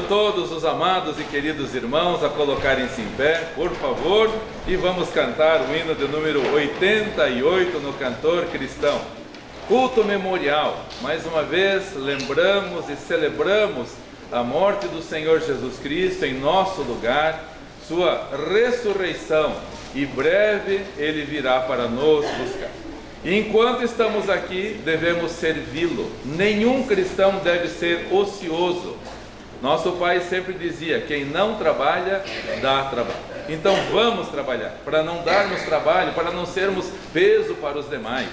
Convido todos os amados e queridos irmãos a colocarem-se em pé, por favor, e vamos cantar o hino de número 88 no Cantor Cristão. Culto memorial. Mais uma vez, lembramos e celebramos a morte do Senhor Jesus Cristo em nosso lugar, sua ressurreição, e breve Ele virá para nos buscar. E enquanto estamos aqui, devemos servi-lo. Nenhum cristão deve ser ocioso. Nosso pai sempre dizia: quem não trabalha, dá trabalho. Então vamos trabalhar, para não darmos trabalho, para não sermos peso para os demais.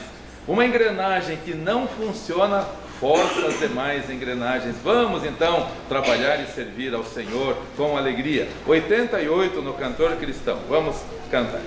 Uma engrenagem que não funciona, força as demais engrenagens. Vamos então trabalhar e servir ao Senhor com alegria. 88 no Cantor Cristão. Vamos cantar.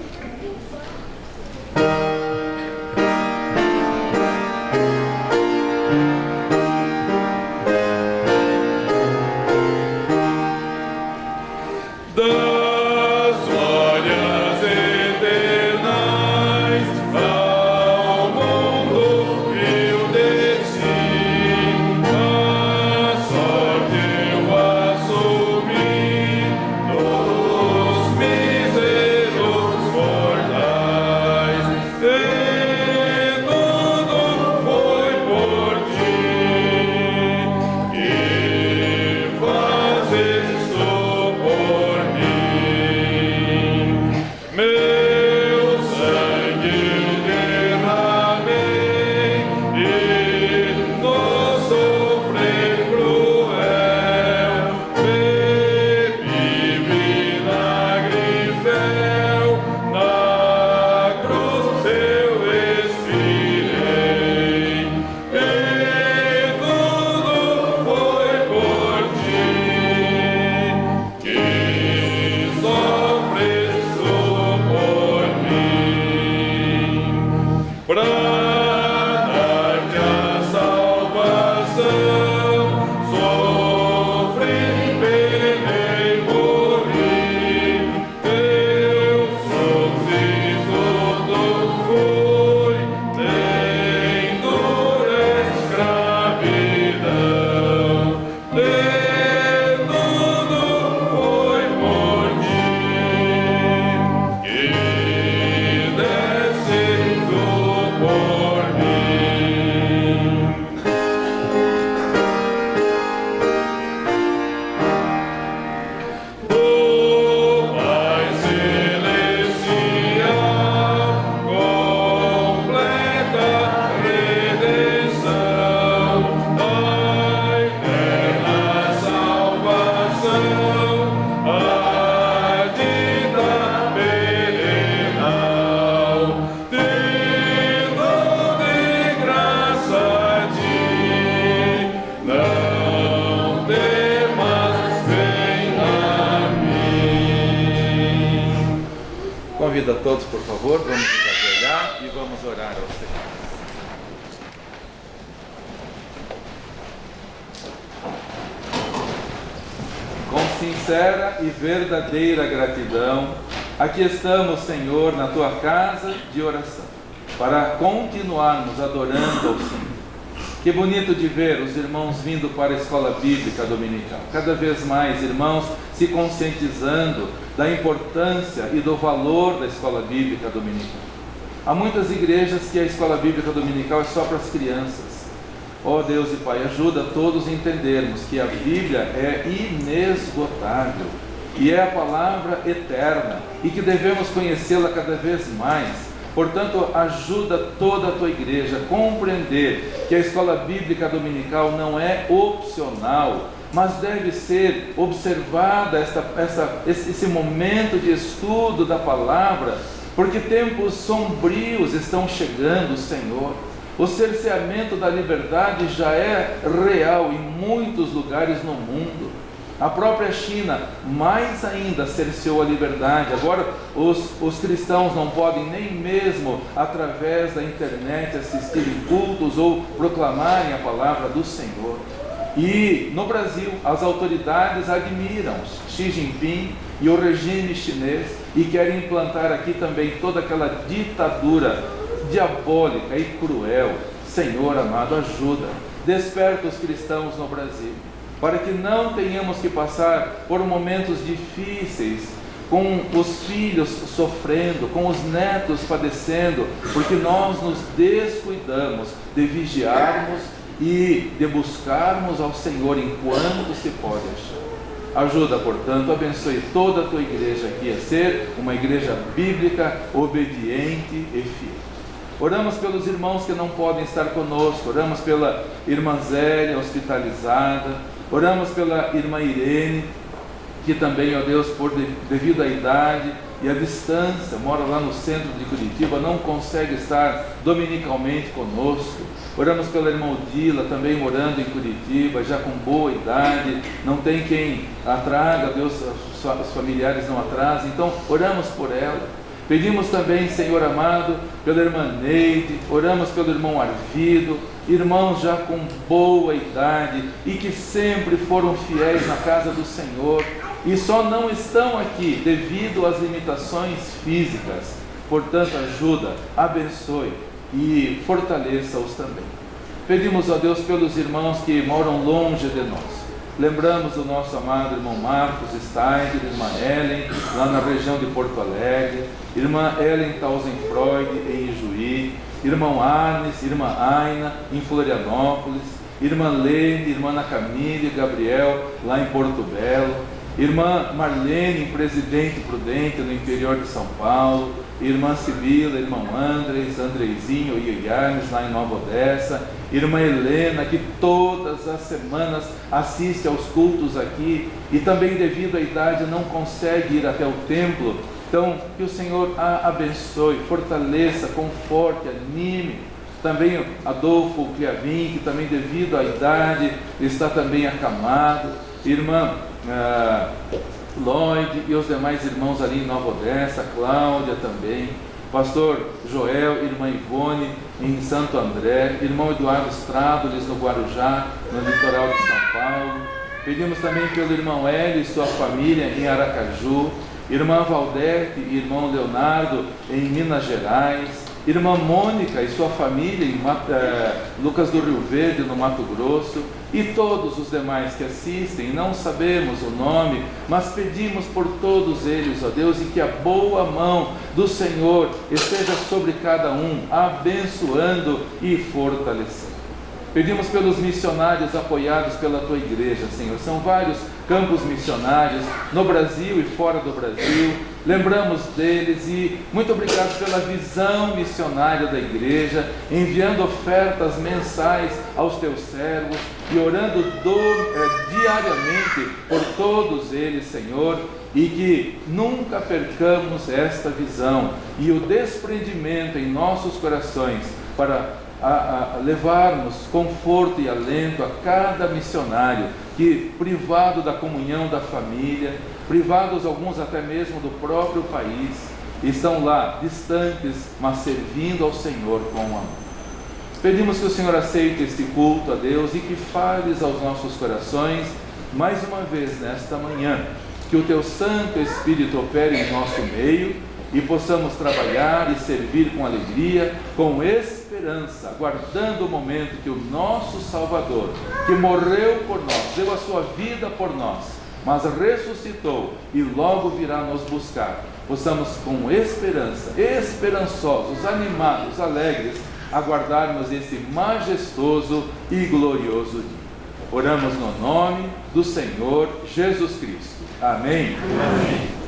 Convido a todos, por favor, vamos nos ajoelhar e vamos orar ao Senhor. Com sincera e verdadeira gratidão, aqui estamos, Senhor, na Tua casa de oração, para continuarmos adorando ao Senhor. Que bonito de ver os irmãos vindo para a escola bíblica dominical. Cada vez mais irmãos se conscientizando da importância e do valor da escola bíblica dominical. Há muitas igrejas que a escola bíblica dominical é só para as crianças. Ó Deus e Pai, ajuda todos a entendermos que a Bíblia é inesgotável e é a palavra eterna e que devemos conhecê-la cada vez mais. Portanto, ajuda toda a tua igreja a compreender que a escola bíblica dominical não é opcional, mas deve ser observada esse momento de estudo da palavra, porque tempos sombrios estão chegando, Senhor. O cerceamento da liberdade já é real em muitos lugares no mundo. A própria China mais ainda cerceou a liberdade. Agora os cristãos não podem nem mesmo através da internet assistirem cultos ou proclamarem a palavra do Senhor. E no Brasil as autoridades admiram Xi Jinping e o regime chinês e querem implantar aqui também toda aquela ditadura diabólica e cruel. Senhor amado, ajuda, desperta os cristãos no Brasil. para que não tenhamos que passar por momentos difíceis, com os filhos sofrendo, com os netos padecendo, porque nós nos descuidamos de vigiarmos e de buscarmos ao Senhor enquanto se pode achar. Ajuda, portanto, abençoe toda a tua igreja aqui a ser uma igreja bíblica, obediente e fiel. Oramos pelos irmãos que não podem estar conosco, oramos pela irmã Zélia, hospitalizada, oramos pela irmã Irene, que também, ó Deus, devido à idade e à distância, mora lá no centro de Curitiba, não consegue estar dominicalmente conosco. Oramos pela irmã Odila, também morando em Curitiba, já com boa idade, não tem quem a traga, Deus, os familiares não a trazem, então oramos por ela. Pedimos também, Senhor amado, pela irmã Neide, oramos pelo irmão Arvido, irmãos já com boa idade e que sempre foram fiéis na casa do Senhor e só não estão aqui devido às limitações físicas. Portanto, ajuda, abençoe e fortaleça-os também. Pedimos a Deus pelos irmãos que moram longe de nós. Lembramos do nosso amado irmão Marcos Steiger, irmã Ellen, lá na região de Porto Alegre, irmã Ellen Tausenfreud, em Ijuí, irmão Arnes, irmã Aina, em Florianópolis, irmã Lene, irmã Ana Camille e Gabriel, lá em Porto Belo, irmã Marlene, em Presidente Prudente, no interior de São Paulo, irmã Sibila, irmão Andres, Andreizinho e Yarnes, lá em Nova Odessa, irmã Helena, que todas as semanas assiste aos cultos aqui e também devido à idade não consegue ir até o templo. Então, que o Senhor a abençoe, fortaleça, conforte, anime. Também Adolfo Cliavim, que também devido à idade está também acamado. Irmã Lloyd e os demais irmãos ali em Nova Odessa, Cláudia também, pastor Joel, irmã Ivone em Santo André, irmão Eduardo Strádolis no Guarujá, no litoral de São Paulo. Pedimos também pelo irmão Hélio e sua família em Aracaju, irmã Valdete e irmão Leonardo em Minas Gerais, irmã Mônica e sua família em Lucas do Rio Verde, no Mato Grosso, e todos os demais que assistem. Não sabemos o nome, mas pedimos por todos eles, ó Deus, e que a boa mão do Senhor esteja sobre cada um, abençoando e fortalecendo. Pedimos pelos missionários apoiados pela tua igreja, Senhor. São vários campos missionários no Brasil e fora do Brasil. Lembramos deles e muito obrigado pela visão missionária da igreja, enviando ofertas mensais aos teus servos e orando diariamente por todos eles, Senhor, e que nunca percamos esta visão e o desprendimento em nossos corações para levarmos conforto e alento a cada missionário que, privado da comunhão da família, privados alguns até mesmo do próprio país, estão lá distantes, mas servindo ao Senhor com amor. Pedimos que o Senhor aceite este culto a Deus e que fales aos nossos corações mais uma vez nesta manhã, que o teu Santo Espírito opere em nosso meio e possamos trabalhar e servir com alegria, com esperança, aguardando o momento que o nosso Salvador, que morreu por nós, deu a sua vida por nós, mas ressuscitou e logo virá nos buscar, possamos com esperança, esperançosos, animados, alegres, aguardarmos esse majestoso e glorioso dia. Oramos no nome do Senhor Jesus Cristo. Amém. Amém.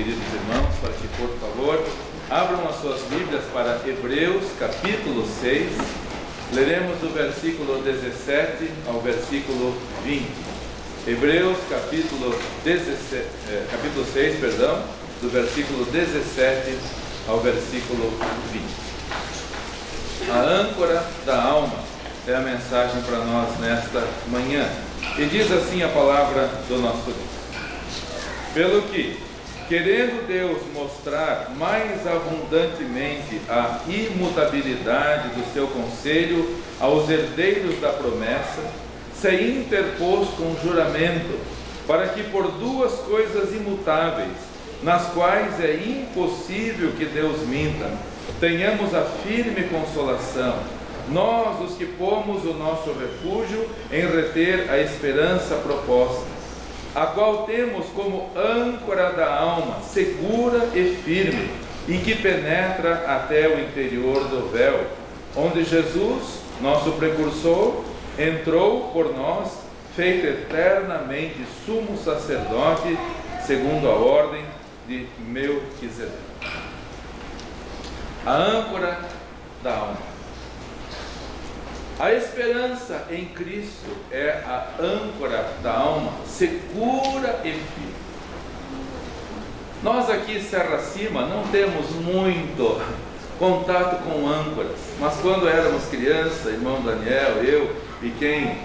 queridos irmãos, para que, por favor, abram as suas Bíblias para Hebreus, capítulo 6. Leremos do versículo 17 ao versículo 20. Hebreus, capítulo 6, do versículo 17 ao versículo 20. A âncora da alma é a mensagem para nós nesta manhã. E diz assim a palavra do nosso Deus: pelo que, querendo Deus mostrar mais abundantemente a imutabilidade do seu conselho aos herdeiros da promessa, se interpôs com juramento, para que por duas coisas imutáveis, nas quais é impossível que Deus minta, tenhamos a firme consolação, nós os que pomos o nosso refúgio em reter a esperança proposta, a qual temos como âncora da alma, segura e firme, e que penetra até o interior do véu, onde Jesus, nosso precursor, entrou por nós, feito eternamente sumo sacerdote, segundo a ordem de Melquisedeque. A âncora da alma. A esperança em Cristo é a âncora da alma, segura e firme. Nós aqui, Serra Acima, não temos muito contato com âncoras, mas quando éramos crianças, irmão Daniel, eu e quem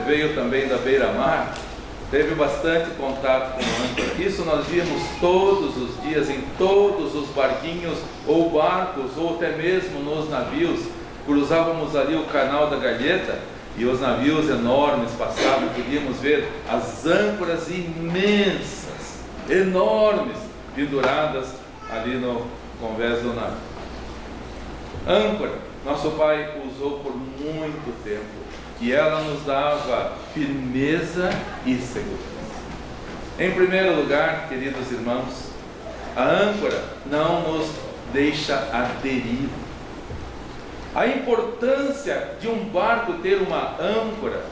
veio também da beira-mar, teve bastante contato com âncora. Isso nós víamos todos os dias em todos os barquinhos ou barcos, ou até mesmo nos navios. Cruzávamos ali o canal da Galheta e os navios enormes passavam, podíamos ver as âncoras imensas, enormes, penduradas ali no convés do navio. Âncora, nosso pai usou por muito tempo, e ela nos dava firmeza e segurança. Em primeiro lugar, queridos irmãos, a âncora não nos deixa à deriva. A importância de um barco ter uma âncora,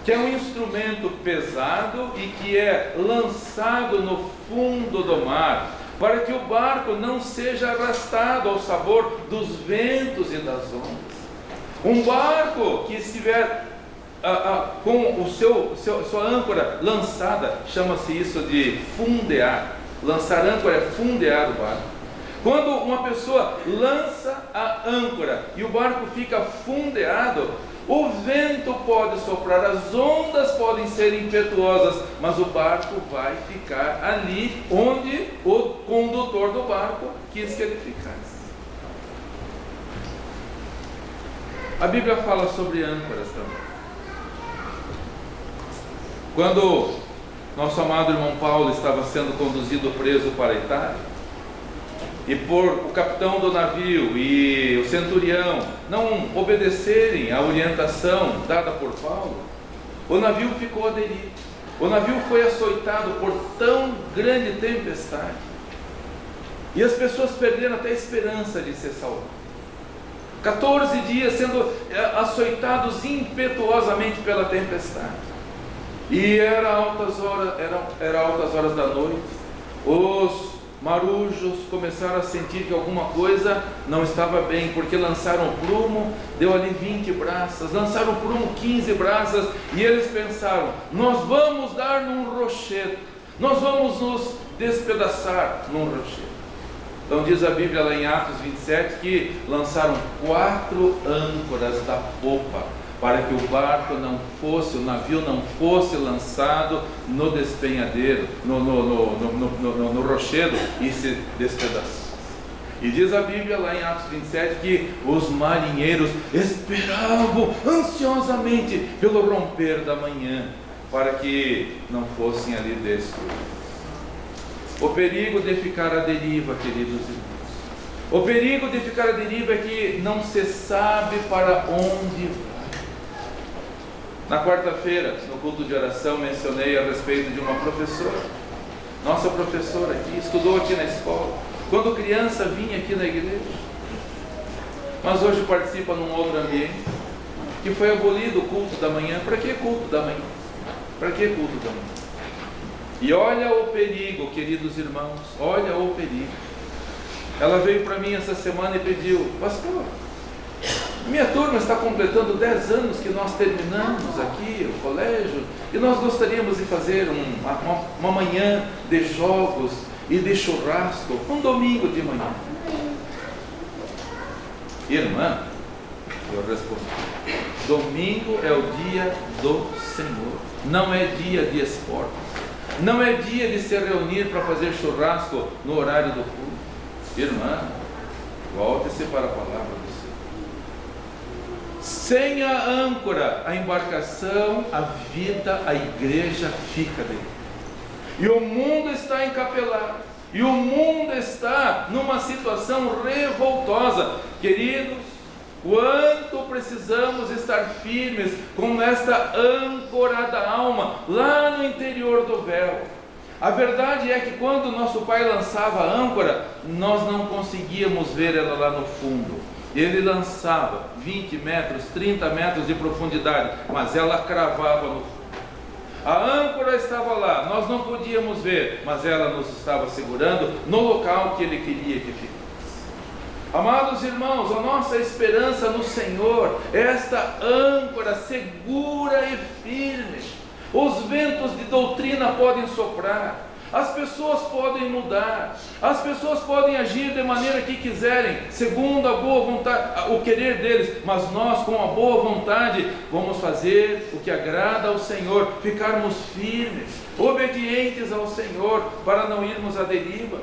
que é um instrumento pesado e que é lançado no fundo do mar, para que o barco não seja arrastado ao sabor dos ventos e das ondas. Um barco que estiver com sua âncora lançada, chama-se isso de fundear. Lançar âncora é fundear o barco. Quando uma pessoa lança a âncora e o barco fica fundeado, o vento pode soprar, as ondas podem ser impetuosas, mas o barco vai ficar ali onde o condutor do barco quis que ele ficasse. A Bíblia fala sobre âncoras também. Quando nosso amado irmão Paulo estava sendo conduzido preso para a Itália, e por o capitão do navio e o centurião não obedecerem à orientação dada por Paulo, o navio ficou à deriva. O navio foi açoitado por tão grande tempestade, e as pessoas perderam até a esperança de ser salvas. 14 dias sendo açoitados impetuosamente pela tempestade, e era altas horas da noite. Os marujos começaram a sentir que alguma coisa não estava bem, porque lançaram o prumo, deu ali 20 braças, lançaram o prumo 15 braças, e eles pensaram: nós vamos dar num rochedo, nós vamos nos despedaçar num rochedo. Então diz a Bíblia lá em Atos 27 que lançaram 4 âncoras da popa, para que o barco não fosse, o navio não fosse lançado no despenhadeiro, no rochedo, e se despedaçasse. E diz a Bíblia lá em Atos 27 que os marinheiros esperavam ansiosamente pelo romper da manhã, para que não fossem ali destruídos. O perigo de ficar à deriva, queridos irmãos, o perigo de ficar à deriva é que não se sabe para onde vai. Na quarta-feira, no culto de oração, mencionei a respeito de uma professora, nossa professora aqui, estudou aqui na escola, quando criança vinha aqui na igreja, mas hoje participa num outro ambiente, que foi abolido o culto da manhã. Para que culto da manhã? Para que culto da manhã? E olha o perigo, queridos irmãos, olha o perigo. Ela veio para mim essa semana e pediu: pastor, minha turma está completando 10 anos que nós terminamos aqui o colégio, e nós gostaríamos de fazer uma manhã de jogos e de churrasco, um domingo de manhã. Irmã, eu respondi: domingo é o dia do Senhor, não é dia de esporte, não é dia de se reunir para fazer churrasco no horário do culto. Irmã, volte-se para a palavra do Senhor. Sem a âncora, a embarcação, a vida, a igreja fica dentro. E o mundo está encapelado, e o mundo está numa situação revoltosa. Queridos, quanto precisamos estar firmes com esta âncora da alma, lá no interior do véu. A verdade é que quando nosso pai lançava a âncora, nós não conseguíamos ver ela lá no fundo. Ele lançava 20 metros, 30 metros de profundidade, mas ela cravava no fundo. A âncora estava lá, nós não podíamos ver, mas ela nos estava segurando no local que Ele queria que ficasse. Amados irmãos, a nossa esperança no Senhor é esta âncora segura e firme. Os ventos de doutrina podem soprar, as pessoas podem mudar, as pessoas podem agir de maneira que quiserem, segundo a boa vontade, o querer deles, mas nós, com a boa vontade, vamos fazer o que agrada ao Senhor, ficarmos firmes, obedientes ao Senhor, para não irmos à deriva.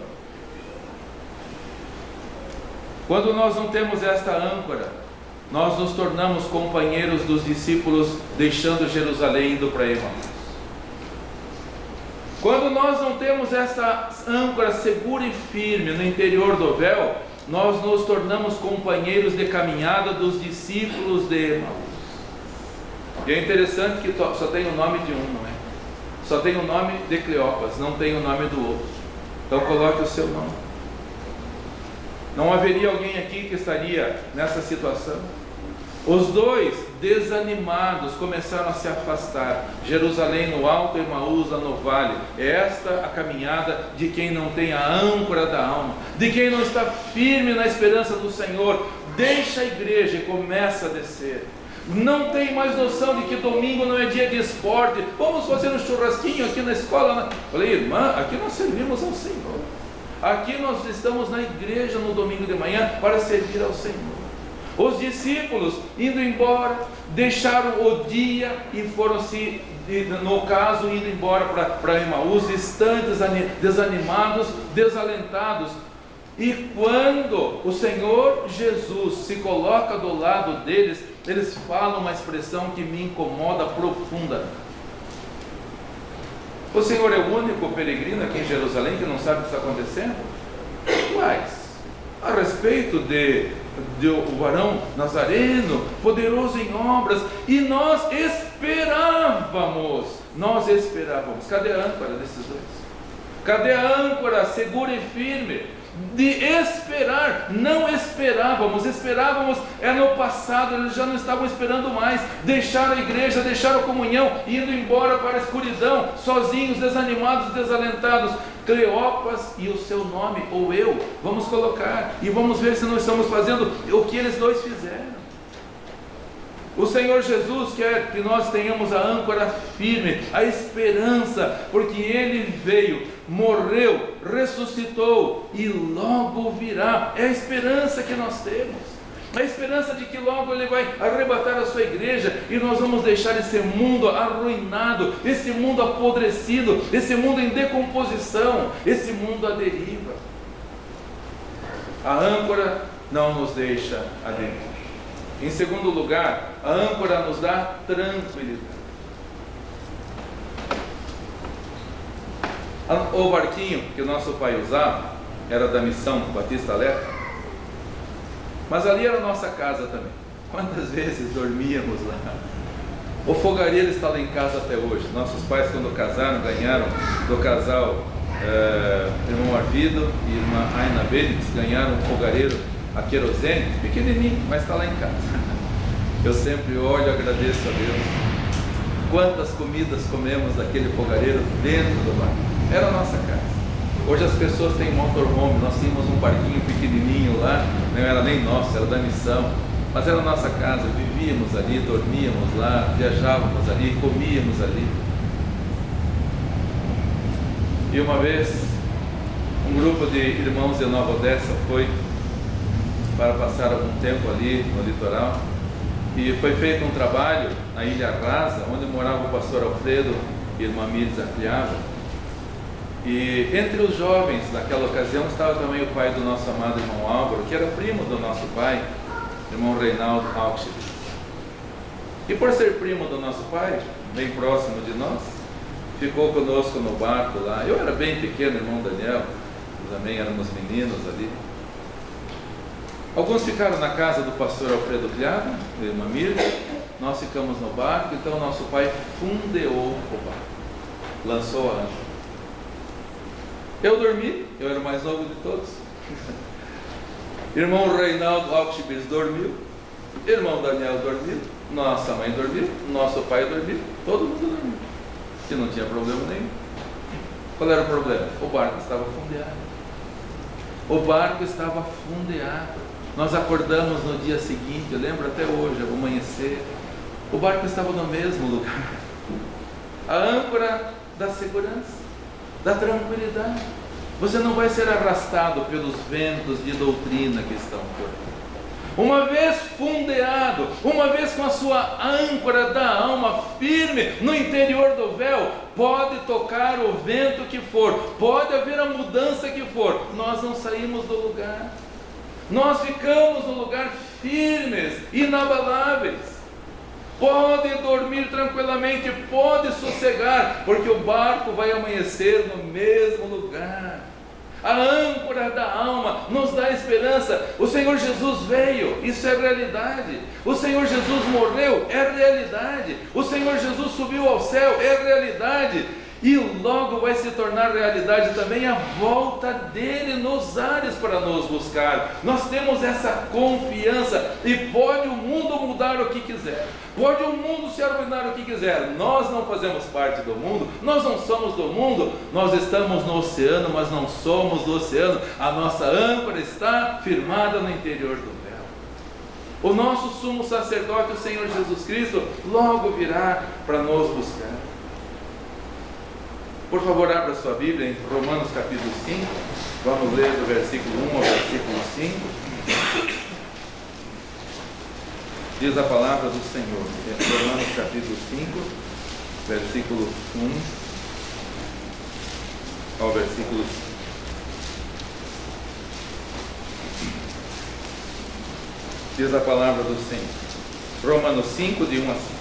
Quando nós não temos esta âncora, nós nos tornamos companheiros dos discípulos, deixando Jerusalém, indo para Emaús. Quando nós não temos essa âncora segura e firme no interior do véu, nós nos tornamos companheiros de caminhada dos discípulos de Emaús. E é interessante que só tem o nome de um, não é? Só tem o nome de Cleopas, não tem o nome do outro. Então coloque o seu nome. Não haveria alguém aqui que estaria nessa situação? Os dois, desanimados, começaram a se afastar. Jerusalém no alto, Emaús lá no vale. É esta a caminhada de quem não tem a âncora da alma, de quem não está firme na esperança do Senhor. Deixa a igreja e começa a descer. Não tem mais noção de que domingo não é dia de esporte. Vamos fazer um churrasquinho aqui na escola. Falei: irmã, aqui nós servimos ao Senhor. Aqui nós estamos na igreja no domingo de manhã para servir ao Senhor. Os discípulos, indo embora, deixaram o dia e foram-se, no caso, indo embora para Emaús, distantes, desanimados, desalentados. E quando o Senhor Jesus se coloca do lado deles, eles falam uma expressão que me incomoda profundamente. O Senhor é o único peregrino aqui em Jerusalém que não sabe o que está acontecendo? Mas, a respeito o varão Nazareno, poderoso em obras, e nós esperávamos. Cadê a âncora desses dois? Cadê a âncora segura e firme? De esperar, não esperávamos é no passado, eles já não estavam esperando mais, deixaram a igreja, deixaram a comunhão, indo embora para a escuridão, sozinhos, desanimados, desalentados. Cleopas e o seu nome, ou eu, vamos colocar, e vamos ver se nós estamos fazendo o que eles dois fizeram. O Senhor Jesus quer que nós tenhamos a âncora firme, a esperança, porque Ele veio, morreu, ressuscitou e logo virá. É a esperança que nós temos, a esperança de que logo Ele vai arrebatar a sua igreja e nós vamos deixar esse mundo arruinado, esse mundo apodrecido, esse mundo em decomposição, esse mundo à deriva. A âncora não nos deixa à deriva. Em segundo lugar, a âncora nos dá tranquilidade. O barquinho que o nosso pai usava era da Missão Batista Alerta, mas ali era a nossa casa também. Quantas vezes dormíamos lá? O fogareiro está lá em casa até hoje. Nossos pais, quando casaram, ganharam do casal irmão Arvido e irmã Aina Benítez, ganharam um fogareiro a querosene, pequenininho, mas está lá em casa. Eu sempre olho e agradeço a Deus. Quantas comidas comemos daquele fogareiro dentro do barco. Era a nossa casa. Hoje as pessoas têm motorhome, nós tínhamos um barquinho pequenininho lá, não era nem nosso, era da missão, mas era a nossa casa, vivíamos ali, dormíamos lá, viajávamos ali, comíamos ali. E uma vez, um grupo de irmãos de Nova Odessa foi para passar algum tempo ali no litoral, e foi feito um trabalho na Ilha Rasa, onde morava o pastor Alfredo e a irmã Mides Arpiava. E entre os jovens naquela ocasião estava também o pai do nosso amado irmão Álvaro, que era primo do nosso pai, irmão Reinaldo Auxich. E por ser primo do nosso pai, bem próximo de nós, ficou conosco no barco lá. Eu era bem pequeno, irmão Daniel, também éramos meninos ali. Alguns ficaram na casa do pastor Alfredo Cliado, da irmã Mirta. Nós ficamos no barco, então nosso pai fundeou o barco, lançou a âncora. Eu dormi, eu era o mais novo de todos. Irmão Reinaldo Auxibis dormiu, irmão Daniel dormiu, nossa mãe dormiu, nosso pai dormiu, todo mundo dormiu, que não tinha problema nenhum. Qual era o problema? O barco estava fundeado. O barco estava fundeado. Nós acordamos no dia seguinte, eu lembro até hoje, ao amanhecer, o barco estava no mesmo lugar. A âncora da segurança, da tranquilidade. Você não vai ser arrastado pelos ventos de doutrina que estão por aí. Uma vez fundeado, uma vez com a sua âncora da alma firme no interior do véu, pode tocar o vento que for, pode haver a mudança que for, nós não saímos do lugar. Nós ficamos no lugar firmes, inabaláveis. Pode dormir tranquilamente, pode sossegar, porque o barco vai amanhecer no mesmo lugar. A âncora da alma nos dá esperança. O Senhor Jesus veio, isso é realidade. O Senhor Jesus morreu, é realidade. O Senhor Jesus subiu ao céu, é realidade. E logo vai se tornar realidade também a volta dele nos ares para nos buscar. Nós temos essa confiança. E pode o mundo mudar o que quiser, pode o mundo se arruinar o que quiser, nós não fazemos parte do mundo, nós não somos do mundo, nós estamos no oceano, mas não somos do oceano. A nossa âncora está firmada no interior do véu. O nosso sumo sacerdote, o Senhor Jesus Cristo, logo virá para nos buscar. Por favor, abra sua Bíblia em Romanos capítulo 5, vamos ler do versículo 1 ao versículo 5. Diz a palavra do Senhor, Romanos capítulo 5, versículo 1 ao versículo 5. Diz a palavra do Senhor, Romanos 5, de 1 a 5.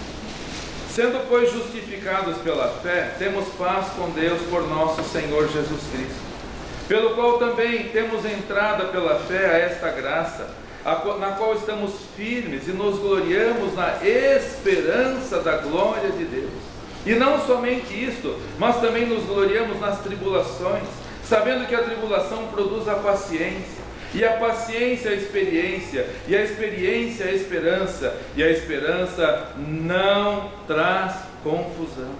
Sendo, pois, justificados pela fé, temos paz com Deus por nosso Senhor Jesus Cristo, pelo qual também temos entrada pela fé a esta graça, na qual estamos firmes e nos gloriamos na esperança da glória de Deus. E não somente isto, mas também nos gloriamos nas tribulações, sabendo que a tribulação produz a paciência, e a paciência a experiência, e a experiência a esperança, e a esperança não traz confusão.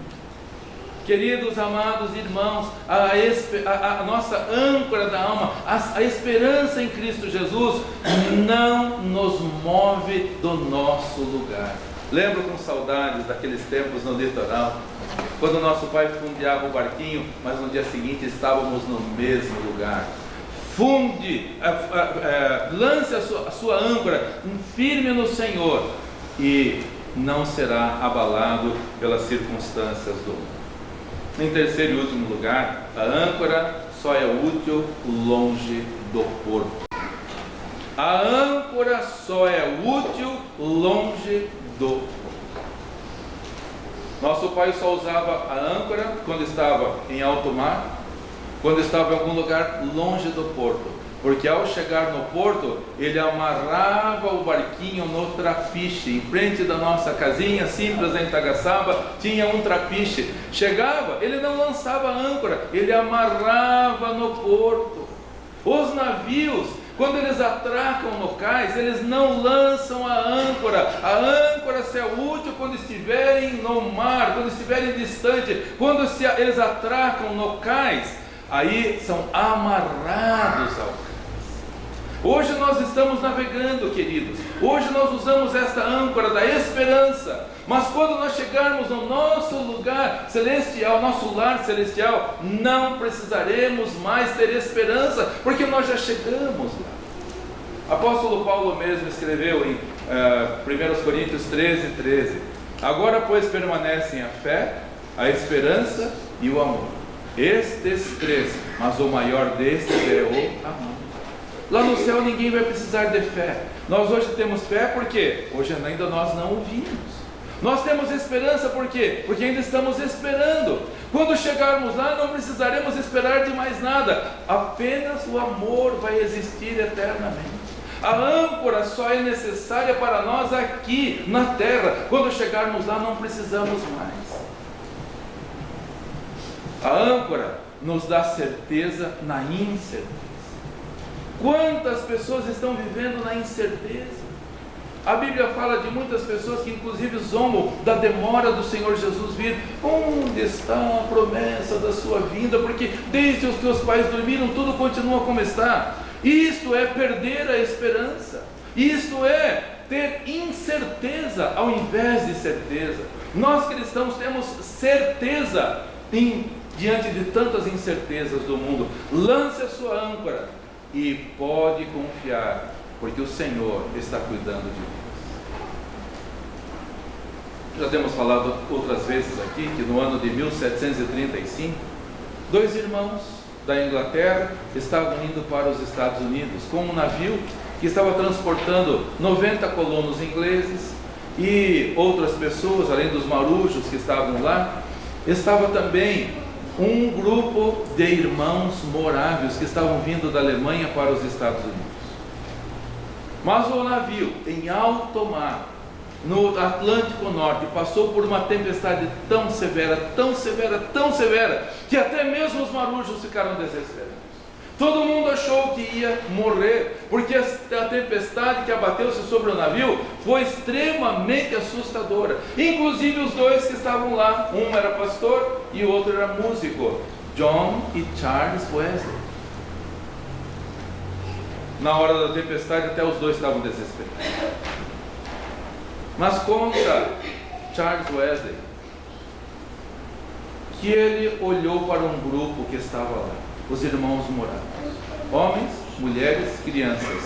Queridos, amados irmãos, a nossa âncora da alma, a esperança em Cristo Jesus, não nos move do nosso lugar. Lembro com saudades daqueles tempos no litoral, quando nosso pai fundeava o barquinho, mas no dia seguinte estávamos no mesmo lugar. Lance a sua âncora firme no Senhor e não será abalado pelas circunstâncias do mundo. Em terceiro e último lugar, a âncora só é útil longe do porto. A âncora só é útil longe do porto. Nosso pai só usava a âncora quando estava em alto mar, quando estava em algum lugar longe do porto, porque ao chegar no porto, ele amarrava o barquinho no trapiche. Em frente da nossa casinha simples em Tagaçaba, tinha um trapiche. Chegava, ele não lançava a âncora, ele amarrava no porto. Os navios Quando eles atracam no cais, eles não lançam a âncora. A âncora se é útil quando estiverem no mar, quando estiverem distante. Quando eles atracam no cais, aí são amarrados ao cais. Hoje nós estamos navegando, queridos. Hoje nós usamos esta âncora da esperança. Mas quando nós chegarmos no nosso lugar celestial, nosso lar celestial, não precisaremos mais ter esperança, porque nós já chegamos lá. Apóstolo Paulo mesmo escreveu em 1 Coríntios 13:13: agora, pois, permanecem a fé, a esperança e o amor. Estes três, mas o maior destes é o amor. Lá no céu ninguém vai precisar de fé. Nós hoje temos fé porque hoje ainda nós não ouvimos. Nós temos esperança por quê? Porque ainda estamos esperando. Quando chegarmos lá não precisaremos esperar de mais nada. Apenas o amor vai existir eternamente. A âncora só é necessária para nós aqui na terra. Quando chegarmos lá não precisamos mais. A âncora nos dá certeza na incerteza. Quantas pessoas estão vivendo na incerteza? A Bíblia fala de muitas pessoas que inclusive zombam da demora do Senhor Jesus vir. Onde está a promessa da sua vinda? Porque desde os teus pais dormiram, tudo continua como está. Isto é perder a esperança. Isto é ter incerteza ao invés de certeza. Nós cristãos temos certeza diante de tantas incertezas do mundo. Lance a sua âncora e pode confiar, porque o Senhor está cuidando de nós. Já temos falado outras vezes aqui que no ano de 1735, dois irmãos da Inglaterra estavam indo para os Estados Unidos com um navio que estava transportando 90 colonos ingleses e outras pessoas, além dos marujos que estavam lá. Estava também um grupo de irmãos morávios que estavam vindo da Alemanha para os Estados Unidos. Mas o navio, em alto mar, no Atlântico Norte, passou por uma tempestade tão severa, que até mesmo os marujos ficaram desesperados. Todo mundo achou que ia morrer, porque a tempestade que abateu-se sobre o navio foi extremamente assustadora. Inclusive os dois que estavam lá, um era pastor e o outro era músico, John e Charles Wesley. Na hora da tempestade até os dois estavam desesperados. Mas conta Charles Wesley que ele olhou para um grupo que estava lá, os irmãos morados, homens, mulheres, crianças,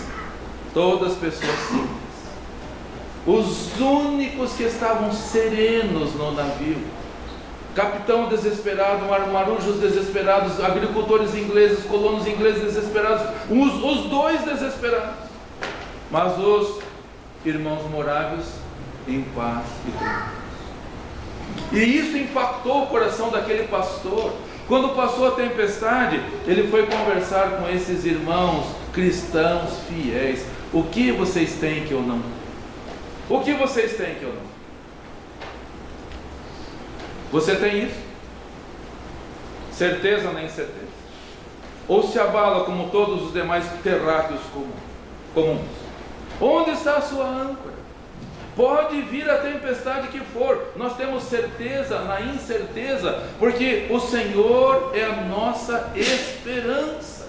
todas pessoas simples, os únicos que estavam serenos no navio. Capitão desesperado, marujos desesperados, agricultores ingleses, colonos ingleses desesperados, os dois desesperados, mas os irmãos morávios em paz e tranquilos. E isso impactou o coração daquele pastor. Quando passou a tempestade, ele foi conversar com esses irmãos cristãos fiéis. O que vocês têm que eu não? O que vocês têm que eu não? Você tem isso? Certeza na incerteza? Ou se abala como todos os demais terráqueos comuns? Onde está a sua âncora? Pode vir a tempestade que for, nós temos certeza na incerteza, porque o Senhor é a nossa esperança,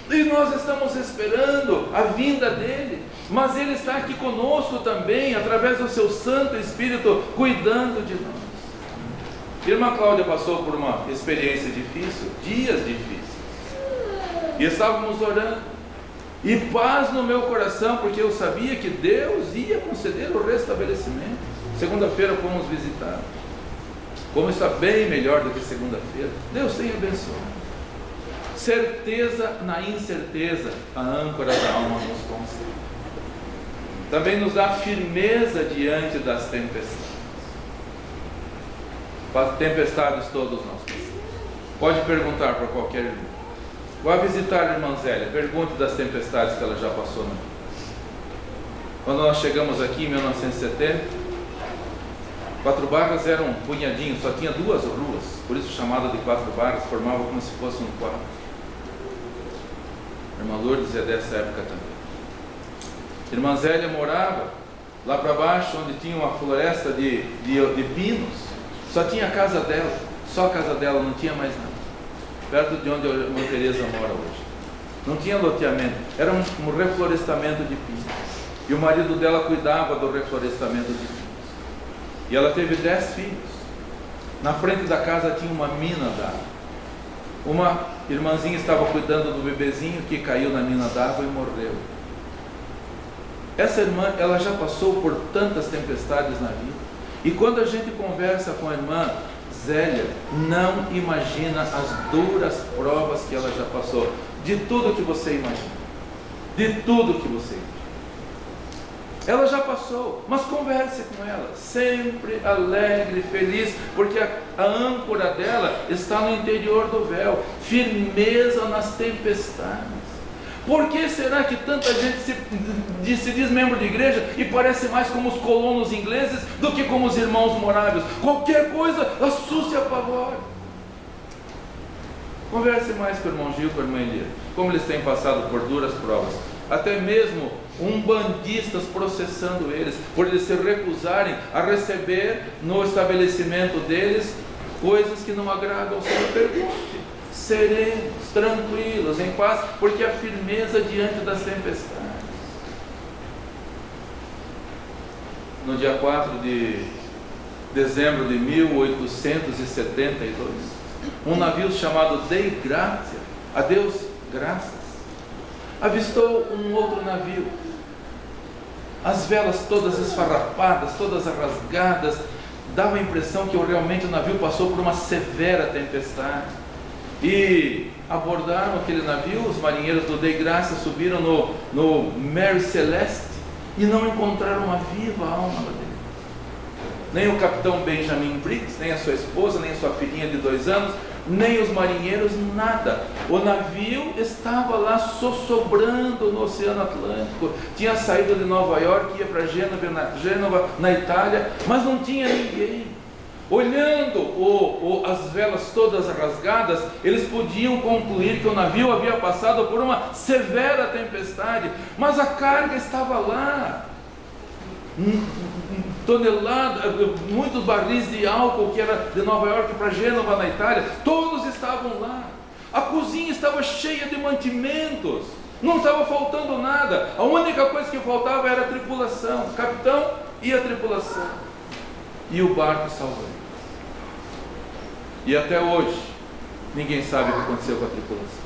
e nós estamos esperando a vinda dEle, mas Ele está aqui conosco também, através do seu Santo Espírito, cuidando de nós. Irmã Cláudia passou por uma experiência difícil, dias difíceis, e estávamos orando, e paz no meu coração, porque eu sabia que Deus ia conceder o restabelecimento. Segunda-feira fomos visitar, como está bem melhor do que segunda-feira. Deus tem abençoado. Certeza na incerteza, a âncora da alma nos concede. Também nos dá firmeza diante das tempestades. Tempestades todos nós passamos. Pode perguntar para qualquer irmão. Vá visitar a irmã Zélia, pergunte das tempestades que ela já passou na vida. Quando nós chegamos aqui em 1970, Quatro Barras era um punhadinho, só tinha 2 ruas, por isso chamada de Quatro Barras, formava como se fosse um quadro. Irmã Lourdes é dessa época também. Irmã Zélia morava lá para baixo, onde tinha uma floresta de pinos. Só tinha a casa dela, só a casa dela, não tinha mais nada. Perto de onde a irmã Teresa mora hoje. Não tinha loteamento, era um reflorestamento de pinos. E o marido dela cuidava do reflorestamento de pinos. E ela teve 10 filhos. Na frente da casa tinha uma mina d'água. Uma irmãzinha estava cuidando do bebezinho que caiu na mina d'água e morreu. Essa irmã, ela já passou por tantas tempestades na vida. E quando a gente conversa com a irmã Zélia, não imagina as duras provas que ela já passou. De tudo que você imagina. De tudo que você imagina. Ela já passou, mas converse com ela, sempre alegre, feliz, porque a âncora dela está no interior do véu, firmeza nas tempestades. Por que será que tanta gente se diz membro de igreja e parece mais como os colonos ingleses do que como os irmãos moráveis? Qualquer coisa assusta e apavora. Converse mais com o irmão Gil, com a irmã Elia, como eles têm passado por duras provas. Até mesmo umbandistas processando eles, por eles se recusarem a receber no estabelecimento deles coisas que não agradam ao Senhor. Pergunte, serenos, tranquilos, em paz, porque a firmeza diante das tempestades. No dia 4 de dezembro de 1872, um navio chamado Dei Gratia, a Deus graças, avistou um outro navio, as velas todas esfarrapadas, todas rasgadas, dava a impressão que realmente o navio passou por uma severa tempestade. E abordaram aquele navio, os marinheiros do Dei Graça subiram no Mary Celeste e não encontraram uma viva alma lá dentro. Nem o capitão Benjamin Briggs, nem a sua esposa, nem a sua filhinha de 2 anos, nem os marinheiros, nada. O navio estava lá sossobrando no Oceano Atlântico, tinha saído de Nova York, ia para Gênova, na Itália, mas não tinha ninguém. Olhando as velas todas rasgadas, eles podiam concluir que o navio havia passado por uma severa tempestade, mas a carga estava lá. Muitos barris de álcool que era de Nova York para Gênova, na Itália, todos estavam lá. A cozinha estava cheia de mantimentos, não estava faltando nada. A única coisa que faltava era a tripulação, o capitão e a tripulação, e o barco salvou. E até hoje ninguém sabe o que aconteceu com a tripulação.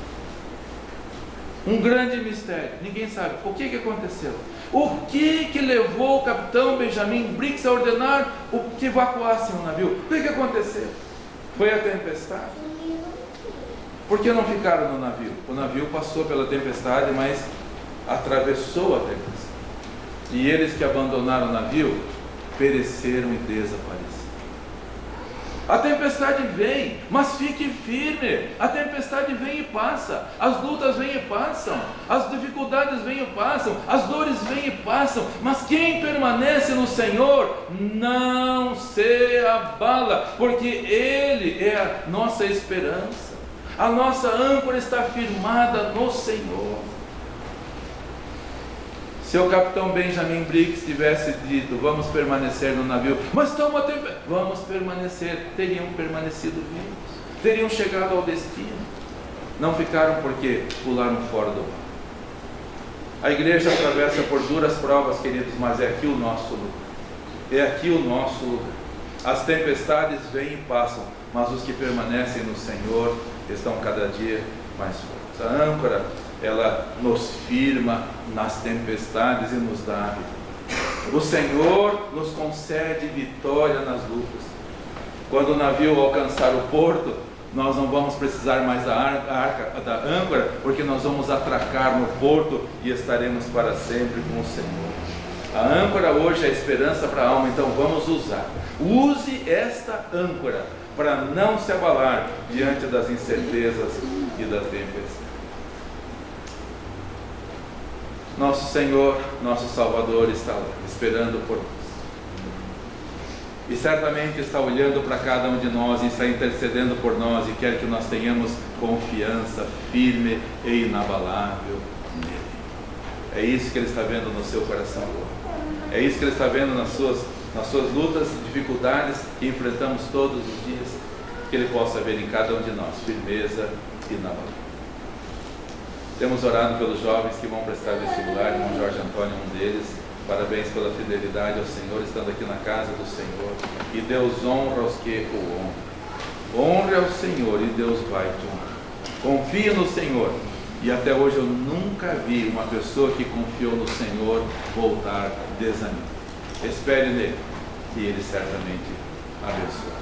Um grande mistério, ninguém sabe o que aconteceu. O que levou o capitão Benjamin Briggs a ordenar que evacuassem o navio? O que aconteceu? Foi a tempestade? Por que não ficaram no navio? O navio passou pela tempestade, mas atravessou a tempestade. E eles que abandonaram o navio pereceram e desapareceram. A tempestade vem, mas fique firme. A tempestade vem e passa. As lutas vêm e passam. As dificuldades vêm e passam. As dores vêm e passam. Mas quem permanece no Senhor não se abala, porque Ele é a nossa esperança. A nossa âncora está firmada no Senhor. Se o capitão Benjamin Briggs tivesse dito, vamos permanecer no navio, mas estamos vamos permanecer, teriam permanecido vivos, teriam chegado ao destino. Não ficaram porque pularam fora do mar. A igreja atravessa por duras provas, queridos, mas é aqui o nosso lugar. É aqui o nosso lugar. As tempestades vêm e passam, mas os que permanecem no Senhor estão cada dia mais fortes. A âncora, ela nos firma nas tempestades e nos dá a vida. O Senhor nos concede vitória nas lutas. Quando o navio alcançar o porto, nós não vamos precisar mais da âncora, porque nós vamos atracar no porto e estaremos para sempre com o Senhor. A âncora hoje é a esperança para a alma, então vamos usar. Use esta âncora para não se abalar diante das incertezas e da tempestade. Nosso Senhor, nosso Salvador está lá, esperando por nós. e certamente está olhando para cada um de nós e está intercedendo por nós e quer que nós tenhamos confiança firme e inabalável nele. É isso que Ele está vendo no seu coração. É isso que Ele está vendo nas suas lutas, dificuldades que enfrentamos todos os dias. Que Ele possa ver em cada um de nós firmeza e inabalável. Temos orado pelos jovens que vão prestar vestibular, irmão Jorge Antônio é um deles. Parabéns pela fidelidade ao Senhor, estando aqui na casa do Senhor. E Deus honra os que o honram. Honre ao Senhor e Deus vai te honrar. Confie no Senhor. E até hoje eu nunca vi uma pessoa que confiou no Senhor voltar desanimado. Espere nele e Ele certamente abençoa.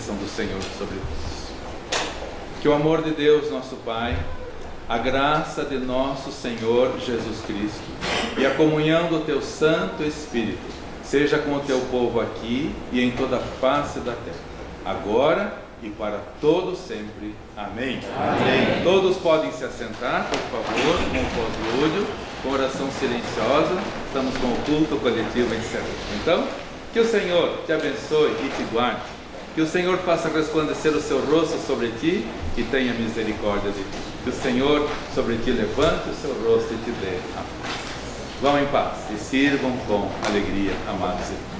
Do Senhor sobre nós. Que o amor de Deus, nosso Pai, a graça de nosso Senhor Jesus Cristo e a comunhão do Teu Santo Espírito seja com o Teu povo aqui e em toda a face da terra, agora e para todos sempre. Amém. Amém. Todos podem se assentar, por favor, com o pós-lúdio, com oração silenciosa. Estamos com o culto coletivo encerrado. Então, que o Senhor te abençoe e te guarde. Que o Senhor faça resplandecer o seu rosto sobre ti e tenha misericórdia de ti. Que o Senhor sobre ti levante o seu rosto e te dê a paz. Vão em paz e sirvam com alegria, amados irmãos.